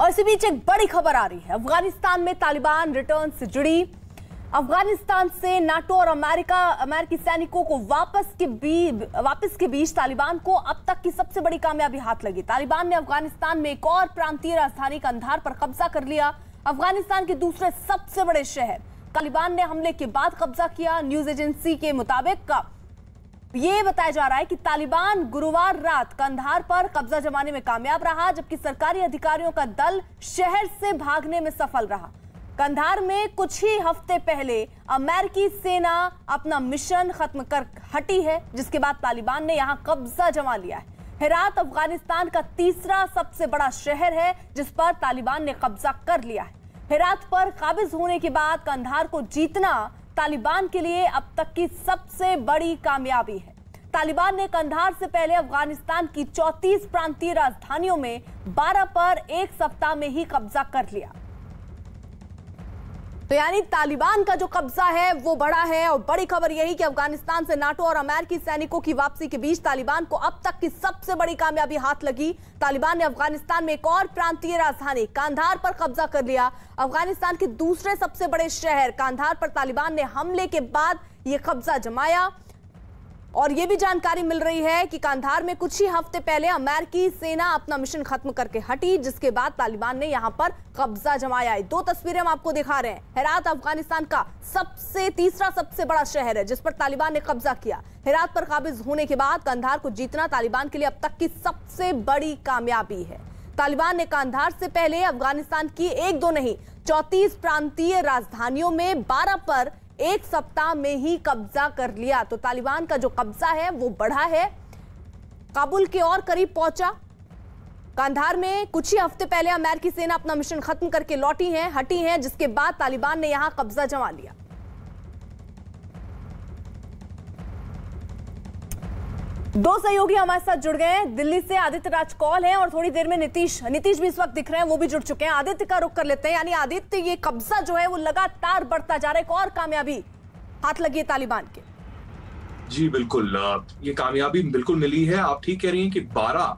और इसी बीच एक बड़ी खबर आ रही है। अफगानिस्तान में तालिबान रिटर्न से जुड़ी। अफगानिस्तान से नाटो और अमेरिकी सैनिकों को वापस के बीच तालिबान को अब तक की सबसे बड़ी कामयाबी हाथ लगी। तालिबान ने अफगानिस्तान में एक और प्रांतीय राजधानी कंधार पर कब्जा कर लिया। अफगानिस्तान के दूसरे सबसे बड़े शहर तालिबान ने हमले के बाद कब्जा किया। न्यूज एजेंसी के मुताबिक ये बताया जा रहा है कि तालिबान गुरुवार रात कंधार पर कब्जा जमाने में कामयाब रहा, जबकि सरकारी अधिकारियों का दल शहर से भागने में सफल रहा। कंधार में कुछ ही हफ्ते पहले अमेरिकी सेना अपना मिशन खत्म कर हटी है, जिसके बाद तालिबान ने यहां कब्जा जमा लिया है। हेरात अफगानिस्तान का तीसरा सबसे बड़ा शहर है जिस पर तालिबान ने कब्जा कर लिया है। हेरात पर काबिज होने के बाद कंधार को जीतना तालिबान के लिए अब तक की सबसे बड़ी कामयाबी है। तालिबान ने कंधार से पहले अफगानिस्तान की 34 प्रांतीय राजधानियों में 12 पर एक सप्ताह में ही कब्जा कर लिया। तो यानी तालिबान का जो कब्जा है वो बड़ा है। और बड़ी खबर यही कि अफगानिस्तान से नाटो और अमेरिकी सैनिकों की वापसी के बीच तालिबान को अब तक की सबसे बड़ी कामयाबी हाथ लगी। तालिबान ने अफगानिस्तान में एक और प्रांतीय राजधानी कांधार पर कब्जा कर लिया। अफगानिस्तान के दूसरे सबसे बड़े शहर कांधार पर तालिबान ने हमले के बाद यह कब्जा जमाया। और यह भी जानकारी मिल रही है कि कांधार में कुछ ही हफ्ते पहले अमेरिकी सेना अपना मिशन खत्म करके हटी, जिसके बाद तालिबान ने यहां पर कब्जा जमाया है। दो तस्वीरें हम आपको दिखा रहे हैं। हेरात अफगानिस्तान का तीसरा सबसे बड़ा शहर है जिस पर तालिबान ने कब्जा किया। हेरात पर काबिज होने के बाद कंधार को जीतना तालिबान के लिए अब तक की सबसे बड़ी कामयाबी है। तालिबान ने कंधार से पहले अफगानिस्तान की एक दो नहीं 34 प्रांतीय राजधानियों में 12 पर एक सप्ताह में ही कब्जा कर लिया। तो तालिबान का जो कब्जा है वो बढ़ा है, काबुल के और करीब पहुंचा। कंधार में कुछ ही हफ्ते पहले अमेरिकी सेना अपना मिशन खत्म करके हटी है, जिसके बाद तालिबान ने यहां कब्जा जमा लिया। दो सहयोगी हमारे साथ जुड़ गए हैं। दिल्ली से आदित्य राजकौल हैं और थोड़ी देर में नीतीश भी इस वक्त दिख रहे हैं, वो भी जुड़ चुके हैं। आदित्य का रुख कर लेते हैं। यानी आदित्य, ये कब्जा जो है वो लगातार बढ़ता जा रहा है, एक और कामयाबी हाथ लगी है तालिबान के। जी बिल्कुल, ये कामयाबी बिल्कुल मिली है। आप ठीक कह रही हैं कि 12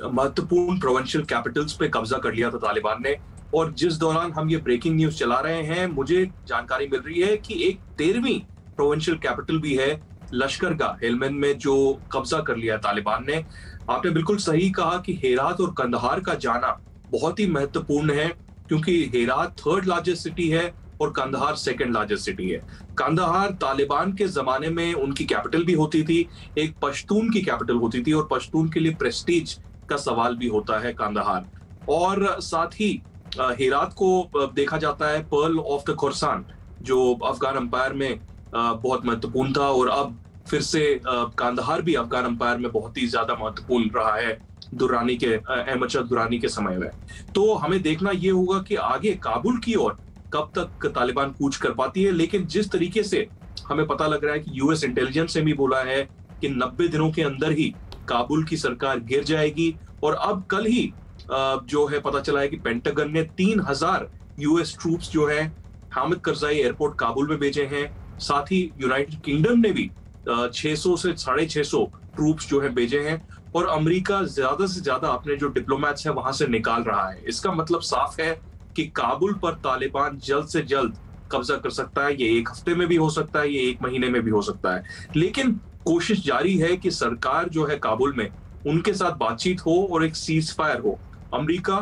महत्वपूर्ण प्रोविंशियल कैपिटल्स पे कब्जा कर लिया था तालिबान ने। और जिस दौरान हम ये ब्रेकिंग न्यूज चला रहे हैं, मुझे जानकारी मिल रही है कि एक 13वीं प्रोविंशियल कैपिटल भी है लश्करगाह हेलमंद में, जो कब्जा कर लिया तालिबान ने। आपने बिल्कुल सही कहा कि हेरात और कंधार का जाना बहुत ही महत्वपूर्ण है, क्योंकि हेरात 3rd लार्जेस्ट सिटी है और कंधार 2nd लार्जेस्ट सिटी है। कंधार तालिबान के जमाने में उनकी कैपिटल भी होती थी, एक पश्तून की कैपिटल होती थी, और पश्तून के लिए प्रेस्टीज का सवाल भी होता है कंधार। और साथ ही हेरात को देखा जाता है पर्ल ऑफ द खुरासान, जो अफगान एम्पायर में बहुत महत्वपूर्ण था। और अब फिर से कंधार भी अफगान एम्पायर में बहुत ही ज्यादा महत्वपूर्ण रहा है अहमद शाह दुरानी के समय में। तो हमें देखना यह होगा कि आगे काबुल की ओर कब तक तालिबान कूच कर पाती है। लेकिन जिस तरीके से हमें पता लग रहा है कि यूएस इंटेलिजेंस ने भी बोला है कि 90 दिनों के अंदर ही काबुल की सरकार गिर जाएगी। और अब कल ही जो है पता चला है कि पेंटागन ने 3000 यूएस ट्रूप्स जो है हामिद करजाई एयरपोर्ट काबुल में भेजे हैं। साथ ही यूनाइटेड किंगडम ने भी 600 से 650 ट्रूप्स जो है भेजे हैं। और अमेरिका ज्यादा से ज्यादा अपने जो डिप्लोमैट्स हैं वहां से निकाल रहा है। इसका मतलब साफ है कि काबुल पर तालिबान जल्द से जल्द कब्जा कर सकता है। ये एक हफ्ते में भी हो सकता है, ये एक महीने में भी हो सकता है। लेकिन कोशिश जारी है कि सरकार जो है काबुल में उनके साथ बातचीत हो और एक सीज फायर हो। अमेरिका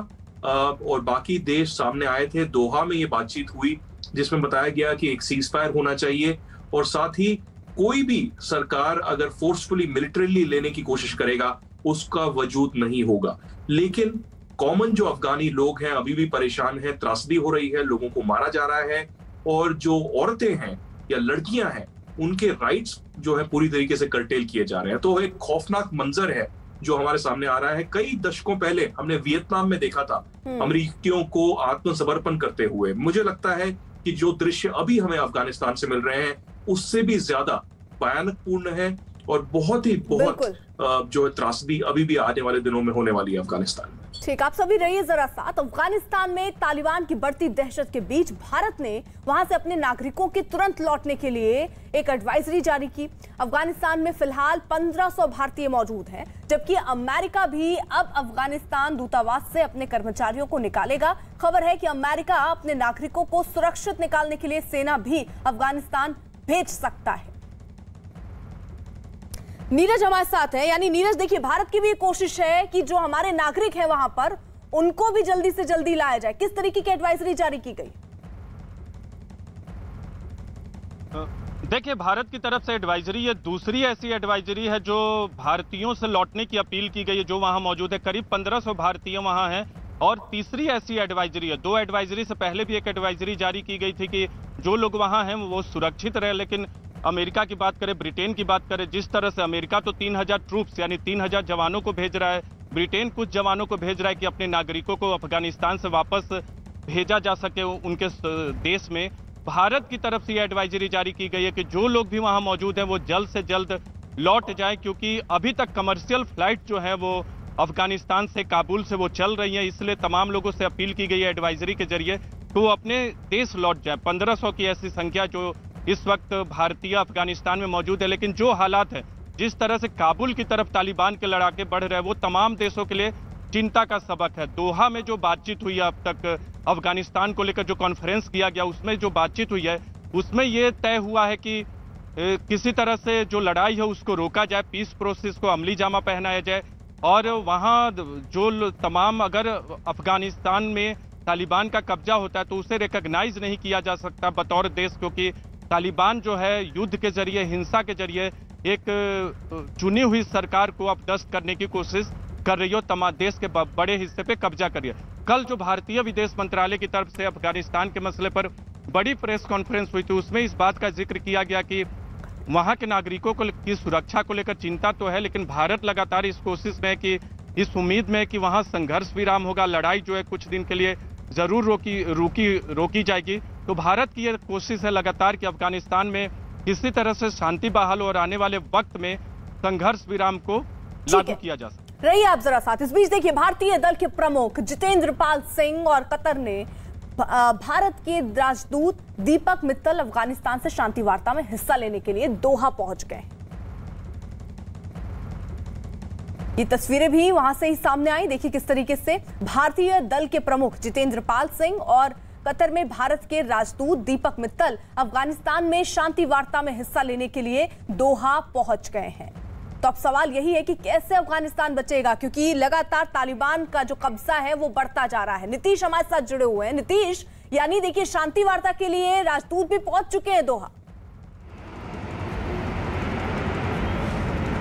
और बाकी देश सामने आए थे, दोहा में ये बातचीत हुई जिसमें बताया गया कि एक सीज फायर होना चाहिए। और साथ ही कोई भी सरकार अगर फोर्सफुली मिलिट्रीली लेने की कोशिश करेगा उसका वजूद नहीं होगा। लेकिन कॉमन जो अफगानी लोग हैं अभी भी परेशान हैं, त्रासदी हो रही है, लोगों को मारा जा रहा है। और जो औरतें हैं या लड़कियां हैं उनके राइट्स जो है पूरी तरीके से कर्टेल किए जा रहे हैं। तो एक खौफनाक मंजर है जो हमारे सामने आ रहा है। कई दशकों पहले हमने वियतनाम में देखा था अमेरिकियों को आत्मसमर्पण करते हुए। मुझे लगता है कि जो दृश्य अभी हमें अफगानिस्तान से मिल रहे हैं उससे भी ज्यादा भयानकपूर्ण है और बहुत जो है त्रासदी अभी भी आने वाले दिनों में होने वाली है अफगानिस्तान में। ठीक, आप सभी रहिए जरा साथ। अफगानिस्तान में तालिबान की बढ़ती दहशत के बीच भारत ने वहां से अपने नागरिकों के तुरंत लौटने के लिए एक एडवाइजरी जारी की। अफगानिस्तान में फिलहाल 1500 भारतीय मौजूद हैं, जबकि अमेरिका भी अब अफगानिस्तान दूतावास से अपने कर्मचारियों को निकालेगा। खबर है कि अमेरिका अपने नागरिकों को सुरक्षित निकालने के लिए सेना भी अफगानिस्तान भेज सकता है। नीरज हमारे साथ है। यानी नीरज, देखिए, भारत की भी कोशिश है कि जो हमारे नागरिक हैं वहां पर उनको भी जल्दी से जल्दी लाया जाए। किस तरीके की एडवाइजरी जारी की गई? देखिए, भारत की तरफ से एडवाइजरी ये दूसरी ऐसी एडवाइजरी है जो भारतीयों से लौटने की अपील की गई है जो वहां मौजूद है। करीब 1500 भारतीय वहां हैं और तीसरी ऐसी एडवाइजरी है। 2 एडवाइजरी से पहले भी एक एडवाइजरी जारी की गई थी कि जो लोग वहां हैं वो सुरक्षित रहे। लेकिन अमेरिका की बात करें, ब्रिटेन की बात करें, जिस तरह से अमेरिका तो 3000 ट्रूप्स यानी 3000 जवानों को भेज रहा है, ब्रिटेन कुछ जवानों को भेज रहा है कि अपने नागरिकों को अफगानिस्तान से वापस भेजा जा सके उनके देश में। भारत की तरफ से यह एडवाइजरी जारी की गई है कि जो लोग भी वहां मौजूद हैं वो जल्द से जल्द लौट जाए, क्योंकि अभी तक कमर्शियल फ्लाइट जो है वो अफगानिस्तान से काबुल से वो चल रही है। इसलिए तमाम लोगों से अपील की गई है एडवाइजरी के जरिए तो वो अपने देश लौट जाए। 1500 की ऐसी संख्या जो इस वक्त भारतीय अफगानिस्तान में मौजूद है। लेकिन जो हालात है, जिस तरह से काबुल की तरफ तालिबान के लड़ाके बढ़ रहे हैं, वो तमाम देशों के लिए चिंता का सबक है। दोहा में जो बातचीत हुई है अब तक अफगानिस्तान को लेकर, जो कॉन्फ्रेंस किया गया उसमें जो बातचीत हुई है उसमें ये तय हुआ है कि किसी तरह से जो लड़ाई है उसको रोका जाए, पीस प्रोसेस को अमली जामा पहनाया जाए और वहाँ जो तमाम, अगर अफगानिस्तान में तालिबान का कब्जा होता है तो उसे रिकॉग्नाइज नहीं किया जा सकता बतौर देश, क्योंकि तालिबान जो है युद्ध के जरिए, हिंसा के जरिए एक चुनी हुई सरकार को अब दस्त करने की कोशिश कर रही हो, तमाम देश के बड़े हिस्से पे कब्जा कर रही है। कल जो भारतीय विदेश मंत्रालय की तरफ से अफगानिस्तान के मसले पर बड़ी प्रेस कॉन्फ्रेंस हुई थी उसमें इस बात का जिक्र किया गया कि वहां के नागरिकों की सुरक्षा को लेकर चिंता तो है, लेकिन भारत लगातार इस कोशिश में है कि, इस उम्मीद में है कि वहां संघर्ष विराम होगा, लड़ाई जो है कुछ दिन के लिए जरूर रोकी जाएगी। तो भारत की यह कोशिश है लगातार कि अफगानिस्तान में किसी तरह से शांति बहाल और आने वाले वक्त में संघर्ष विराम को लागू किया जा सके। रहिए आप जरा साथ। इस बीच देखिए, भारतीय दल के प्रमुख जितेंद्र पाल सिंह और कतर ने भारत के राजदूत दीपक मित्तल अफगानिस्तान से शांति वार्ता में हिस्सा लेने के लिए दोहा पहुंच गए। ये तस्वीरें भी वहां से ही सामने आई। देखिए किस तरीके से भारतीय दल के प्रमुख जितेंद्र पाल सिंह और कतर में भारत के राजदूत दीपक मित्तल अफगानिस्तान में शांति वार्ता में हिस्सा लेने के लिए दोहा पहुंच गए हैं। तो अब सवाल यही है कि कैसे अफगानिस्तान बचेगा, क्योंकि लगातार तालिबान का जो कब्जा है वो बढ़ता जा रहा है। नीतीश हमारे साथ जुड़े हुए हैं। नीतीश, यानी देखिए शांति वार्ता के लिए राजदूत भी पहुंच चुके हैं दोहा।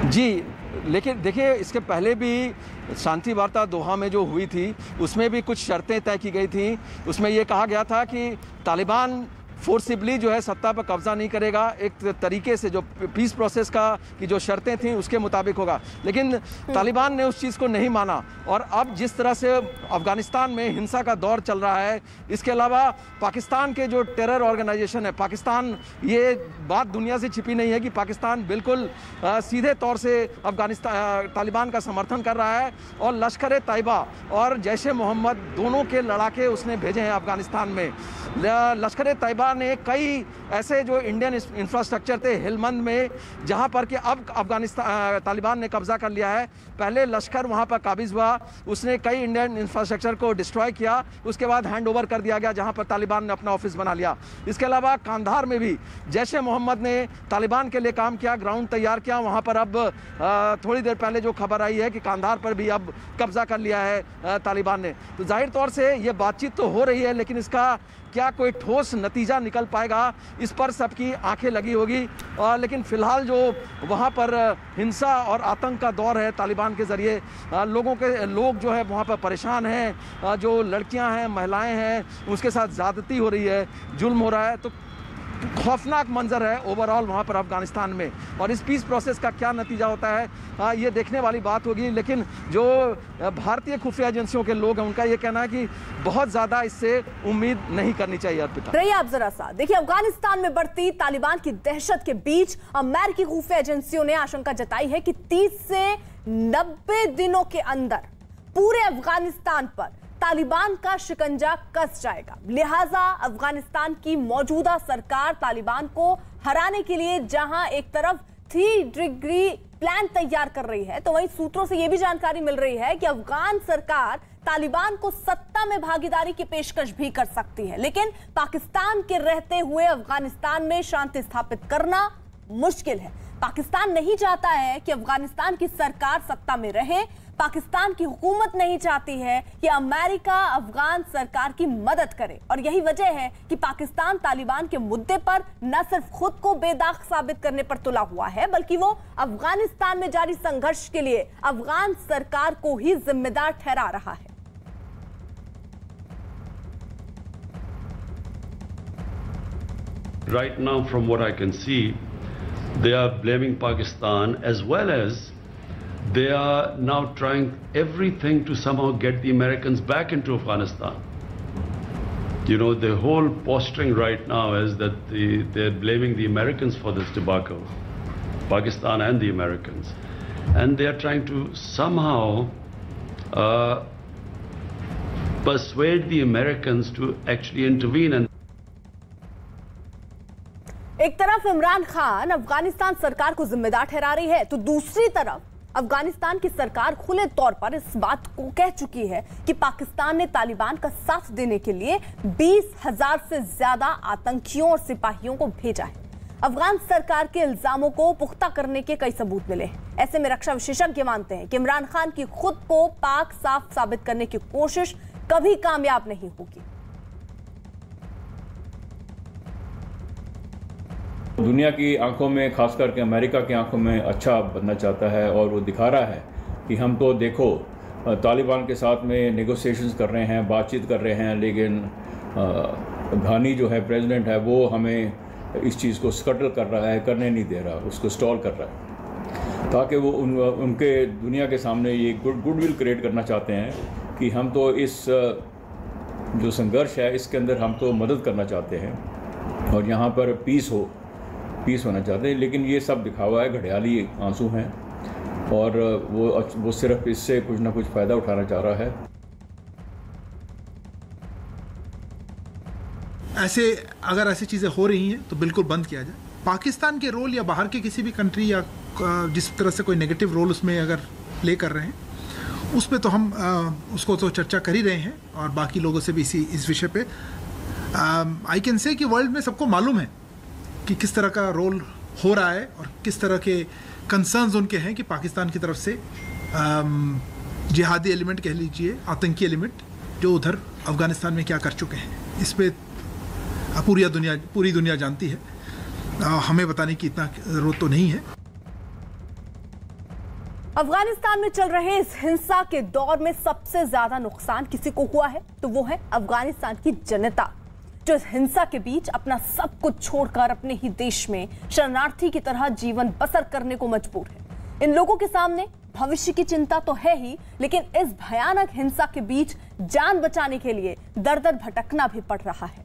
जी, लेकिन देखिए इसके पहले भी शांति वार्ता दोहा में जो हुई थी उसमें भी कुछ शर्तें तय की गई थी। उसमें ये कहा गया था कि तालिबान फोर्सिबली जो है सत्ता पर कब्जा नहीं करेगा, एक तरीके से जो पीस प्रोसेस का की जो शर्तें थीं उसके मुताबिक होगा। लेकिन तालिबान ने उस चीज़ को नहीं माना और अब जिस तरह से अफगानिस्तान में हिंसा का दौर चल रहा है, इसके अलावा पाकिस्तान के जो टेरर ऑर्गेनाइजेशन है, पाकिस्तान, ये बात दुनिया से छिपी नहीं है कि पाकिस्तान बिल्कुल सीधे तौर से अफगानिस्तान तालिबान का समर्थन कर रहा है और लश्कर तैयबा और जैश ए मोहम्मद दोनों के लड़ाके उसने भेजे हैं अफगानिस्तान में। लश्कर तैयबा ने कई ऐसे जो इंडियन इंफ्रास्ट्रक्चर थे हेलमंद में, जहां पर कि अब अफगानिस्तान तालिबान ने कब्जा कर लिया है। पहले लश्कर वहां पर काबिज हुआ, उसने कई इंडियन इंफ्रास्ट्रक्चर को डिस्ट्रॉय किया, उसके बाद हैंड ओवर कर दिया गया जहां पर तालिबान ने अपना ऑफिस बना लिया। इसके अलावा कांधार में भी जैश ए मोहम्मद ने तालिबान के लिए काम किया, ग्राउंड तैयार किया। वहां पर अब थोड़ी देर पहले जो खबर आई है कि कांधार पर भी अब कब्जा कर लिया है तालिबान ने। तो जाहिर तौर से ये बातचीत तो हो रही है, लेकिन इसका क्या कोई ठोस नतीजा निकल पाएगा, इस पर सबकी आंखें लगी होगी। लेकिन फिलहाल जो वहाँ पर हिंसा और आतंक का दौर है तालिबान के ज़रिए, लोग जो है वहाँ पर परेशान हैं, जो लड़कियाँ हैं, महिलाएं हैं, उसके साथ ज़्यादती हो रही है, जुल्म हो रहा है। तो खौफनाक मंजर है ओवरऑल वहाँ पर अफगानिस्तान में, और इस पीस प्रोसेस का क्या नतीजा होता है ये देखने वाली बात होगी। लेकिन जो भारतीय खुफिया एजेंसियों के लोग हैं उनका ये कहना है कि बहुत ज़्यादा इससे उम्मीद नहीं करनी चाहिए। अर्पिता, रहिए आप जरा सा। देखिए, अफगानिस्तान में बढ़ती तालिबान की दहशत के बीच अमेरिकी खुफिया एजेंसियों ने आशंका जताई है कि 30 से 90 दिनों के अंदर पूरे अफगानिस्तान पर तालिबान का शिकंजा कस जाएगा। लिहाजा अफगानिस्तान की मौजूदा सरकार तालिबान को हराने के लिए जहां एक तरफ 3 डिग्री प्लान तैयार कर रही है, तो वहीं सूत्रों से यह भी जानकारी मिल रही है कि अफगान सरकार तालिबान को सत्ता में भागीदारी की पेशकश भी कर सकती है। लेकिन पाकिस्तान के रहते हुए अफगानिस्तान में शांति स्थापित करना मुश्किल है। पाकिस्तान नहीं चाहता है कि अफगानिस्तान की सरकार सत्ता में रहे। पाकिस्तान की हुकूमत नहीं चाहती है कि अमेरिका अफगान सरकार की मदद करे, और यही वजह है कि पाकिस्तान तालिबान के मुद्दे पर न सिर्फ खुद को बेदाग साबित करने पर तुला हुआ है, बल्कि वो अफगानिस्तान में जारी संघर्ष के लिए अफगान सरकार को ही जिम्मेदार ठहरा रहा है। Right now, from what I can see, they are blaming Pakistan, as well as they are now trying everything to somehow get the Americans back into Afghanistan. You know, the whole posturing right now is that they're blaming the Americans for this debacle, Pakistan and the Americans. And they are trying to somehow persuade the Americans to actually intervene. And एक तरफ इमरान खान अफगानिस्तान सरकार को जिम्मेदार ठहरा रही है, तो दूसरी तरफ अफगानिस्तान की सरकार खुले तौर पर इस बात को कह चुकी है कि पाकिस्तान ने तालिबान का साथ देने के लिए 20,000 से ज्यादा आतंकियों और सिपाहियों को भेजा है। अफगान सरकार के इल्जामों को पुख्ता करने के कई सबूत मिले हैं। ऐसे में रक्षा विशेषज्ञ मानते हैं कि इमरान खान की खुद को पाक साफ साबित करने की कोशिश कभी कामयाब नहीं होगी। दुनिया की आंखों में, खास करके अमेरिका की आंखों में अच्छा बनना चाहता है, और वो दिखा रहा है कि हम तो देखो तालिबान के साथ में नेगोशिएशंस कर रहे हैं, बातचीत कर रहे हैं, लेकिन घानी जो है प्रेसिडेंट है वो हमें इस चीज़ को स्कटल कर रहा है, करने नहीं दे रहा, उसको स्टॉल कर रहा है, ताकि वो उनके दुनिया के सामने ये गुडविल क्रिएट करना चाहते हैं कि हम तो इस जो संघर्ष है इसके अंदर हम तो मदद करना चाहते हैं और यहाँ पर पीस होना चाहते हैं। लेकिन ये सब दिखावा है, घड़ियाली आंसू हैं, और वो सिर्फ इससे कुछ ना कुछ फ़ायदा उठाना चाह रहा है। अगर ऐसी चीज़ें हो रही हैं तो बिल्कुल बंद किया जाए। पाकिस्तान के रोल या बाहर के किसी भी कंट्री या जिस तरह से कोई नेगेटिव रोल उसमें अगर प्ले कर रहे हैं, उस पर तो हम उसको तो चर्चा कर ही रहे हैं, और बाकी लोगों से भी इस विषय पे आई कैन से कि वर्ल्ड में सबको मालूम है कि किस तरह का रोल हो रहा है और किस तरह के कंसर्न्स उनके हैं कि पाकिस्तान की तरफ से जिहादी एलिमेंट कह लीजिए, आतंकी एलिमेंट जो उधर अफ़गानिस्तान में क्या कर चुके हैं। इस पे पूरी दुनिया जानती है, हमें बताने की इतना ज़रूरत तो नहीं है। अफगानिस्तान में चल रहे इस हिंसा के दौर में सबसे ज्यादा नुकसान किसी को हुआ है तो वो है अफगानिस्तान की जनता, जो इस हिंसा के बीच अपना सब कुछ छोड़कर अपने ही देश में शरणार्थी की तरह जीवन बसर करने को मजबूर है। इन लोगों के सामने भविष्य की चिंता तो है ही, लेकिन इस भयानक हिंसा के बीच जान बचाने के लिए दर दर भटकना भी पड़ रहा है।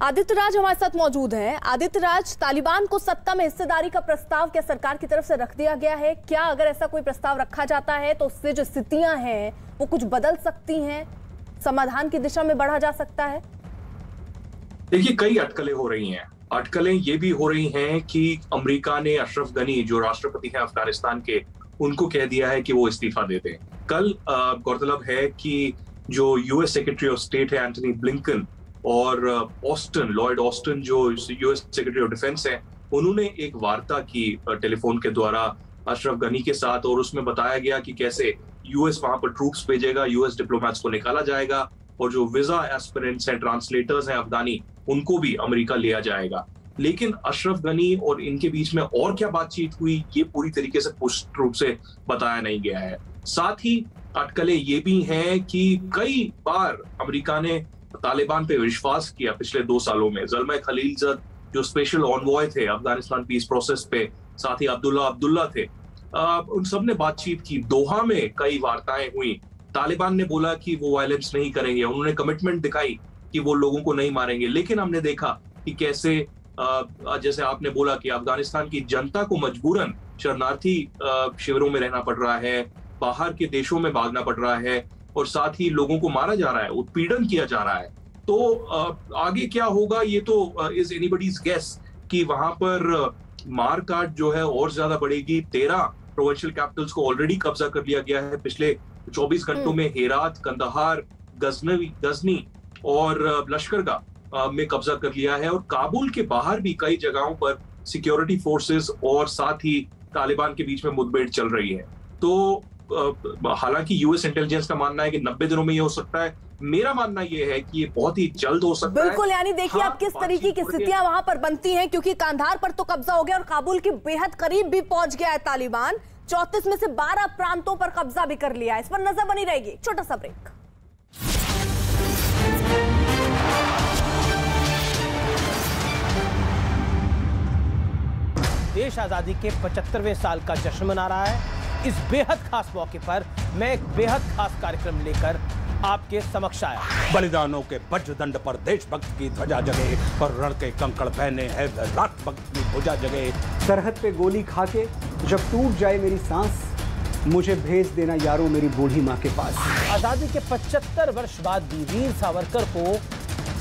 आदित्य राज हमारे साथ मौजूद हैं। आदित्य राज, तालिबान को सत्ता में हिस्सेदारी का प्रस्ताव क्या सरकार की तरफ से रख दिया गया है? क्या अगर ऐसा कोई प्रस्ताव रखा जाता है तो उससे जो स्थितियां हैं वो कुछ बदल सकती हैं, समाधान की दिशा में बढ़ा जा सकता है? देखिए, कई अटकलें हो रही हैं। अटकलें ये भी हो रही हैं कि अमेरिका ने अशरफ गनी, जो राष्ट्रपति हैं अफगानिस्तान के, उनको कह दिया है कि वो इस्तीफा दे दें। कल गौरतलब है कि जो यूएस सेक्रेटरी ऑफ स्टेट है एंटनी ब्लिंकन और लॉयड ऑस्टिन जो यूएस सेक्रेटरी ऑफ डिफेंस है, उन्होंने एक वार्ता की टेलीफोन के द्वारा अशरफ गनी के साथ, और उसमें बताया गया कि कैसे यूएस वहां पर ट्रूप्स भेजेगा, यूएस डिप्लोमेट्स को निकाला जाएगा, और जो वीजा एस्पिरेंट्स हैं, ट्रांसलेटर्स हैं अफगानी, उनको भी अमेरिका लिया जाएगा। लेकिन अशरफ गनी और इनके बीच में और क्या बातचीत हुई ये पूरी तरीके से पुष्ट रूप से बताया नहीं गया है। साथ ही अटकलें ये भी हैं कि कई बार अमेरिका ने तालिबान पे विश्वास किया पिछले 2 सालों में। ज़ल्मा खलीलज़द जो स्पेशल ऑनवॉय थे अफगानिस्तान पीस प्रोसेस पे, साथ ही अब्दुल्ला थे, उन सब ने बातचीत की। दोहा में कई वार्ताएं हुई। तालिबान ने बोला कि वो वायलेंस नहीं करेंगे, उन्होंने कमिटमेंट दिखाई कि वो लोगों को नहीं मारेंगे, लेकिन हमने देखा कि कैसे जैसे आपने बोला कि अफगानिस्तान की जनता को मजबूरन शरणार्थी शिविरों में रहना पड़ रहा है, बाहर के देशों में भागना पड़ रहा है और साथ ही लोगों को मारा जा रहा है, उत्पीड़न किया जा रहा है। तो आगे क्या होगा ये तो इज एनीबडीज गेस कि वहां पर मार काट जो है और ज्यादा बढ़ेगी। 13 प्रोविंशियल कैपिटल्स को ऑलरेडी कब्जा कर लिया गया है पिछले 24 घंटों में। हेरात, कंदहार, गजनी और लश्करगाह में कब्जा कर लिया है और काबुल के बाहर भी कई जगहों पर सिक्योरिटी फोर्सेस और साथ ही तालिबान के बीच में मुठभेड़ चल रही है। तो हालांकि यूएस इंटेलिजेंस का मानना है कि 90 दिनों में ये हो सकता है। मेरा मानना ये है कि ये बहुत ही जल्द हो सकता है। बिल्कुल, यानी देखिए आप किस तरीके की स्थितियां वहां पर बनती हैं, क्योंकि कांधार पर तो कब्जा हो गया और काबुल के बेहद करीब भी पहुंच गया है तालिबान। 34 में से 12 प्रांतों पर कब्जा भी कर लिया है। इस पर नजर बनी रहेगी। छोटा सा ब्रेक। देश आजादी के 75वें साल का जश्न मना रहा है। इस बेहद खास मौके पर मैं एक बेहद खास कार्यक्रम लेकर आपके समक्ष आया। बलिदानों के वज्रदंड पर देशभक्त की ध्वजा जगे और रण के कंकड़ पहने है राष्ट्रभक्त की भुजा जगे। सरहद पे गोली खा के जब टूट जाए मेरी सांस, मुझे भेज देना यारों मेरी बूढ़ी माँ के पास। आजादी के 75 वर्ष बाद भी वीर सावरकर को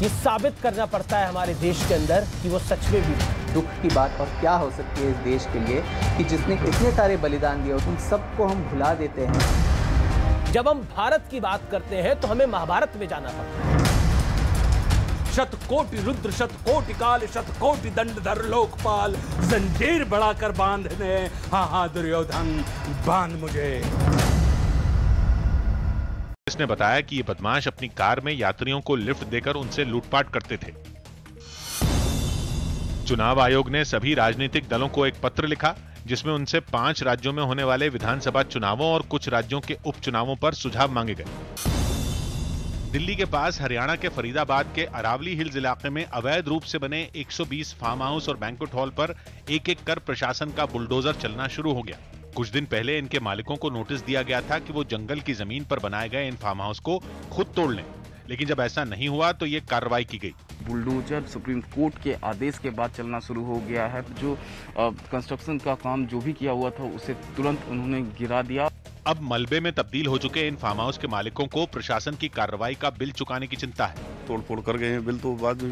ये साबित करना पड़ता है हमारे देश के अंदर कि वो सच में भी दुख की बात और क्या हो सकती है इस देश के लिए कि जिसने इतने सारे बलिदान दिए उन सबको हम भुला देते हैं। जब हम भारत की बात करते हैं तो हमें महाभारत में जाना पड़ता है। शतकोटि रुद्र शतकोटि काल शतकोटि दंडधर लोकपाल, जंजीर बढ़ाकर बांधने हाँ दुर्योधन बांध मुझे। इसने बताया कि ये बदमाश अपनी कार में यात्रियों को लिफ्ट देकर उनसे लूटपाट करते थे। चुनाव आयोग ने सभी राजनीतिक दलों को एक पत्र लिखा जिसमें उनसे 5 राज्यों में होने वाले विधानसभा चुनावों और कुछ राज्यों के उपचुनावों पर सुझाव मांगे गए। दिल्ली के पास हरियाणा के फरीदाबाद के अरावली हिल्स इलाके में अवैध रूप से बने 120 फार्म हाउस और बैंक्वेट हॉल पर एक-एक कर प्रशासन का बुलडोजर चलना शुरू हो गया। कुछ दिन पहले इनके मालिकों को नोटिस दिया गया था कि वो जंगल की जमीन पर बनाए गए इन फार्म हाउस को खुद तोड़ लें, लेकिन जब ऐसा नहीं हुआ तो ये कार्रवाई की गई। बुलडोजर सुप्रीम कोर्ट के आदेश के बाद चलना शुरू हो गया है। जो कंस्ट्रक्शन का काम जो भी किया हुआ था उसे तुरंत उन्होंने गिरा दिया। अब मलबे में तब्दील हो चुके इन फार्म हाउस के मालिकों को प्रशासन की कार्रवाई का बिल चुकाने की चिंता है। तोड़फोड़ कर गए हैं बिल, तो बाद में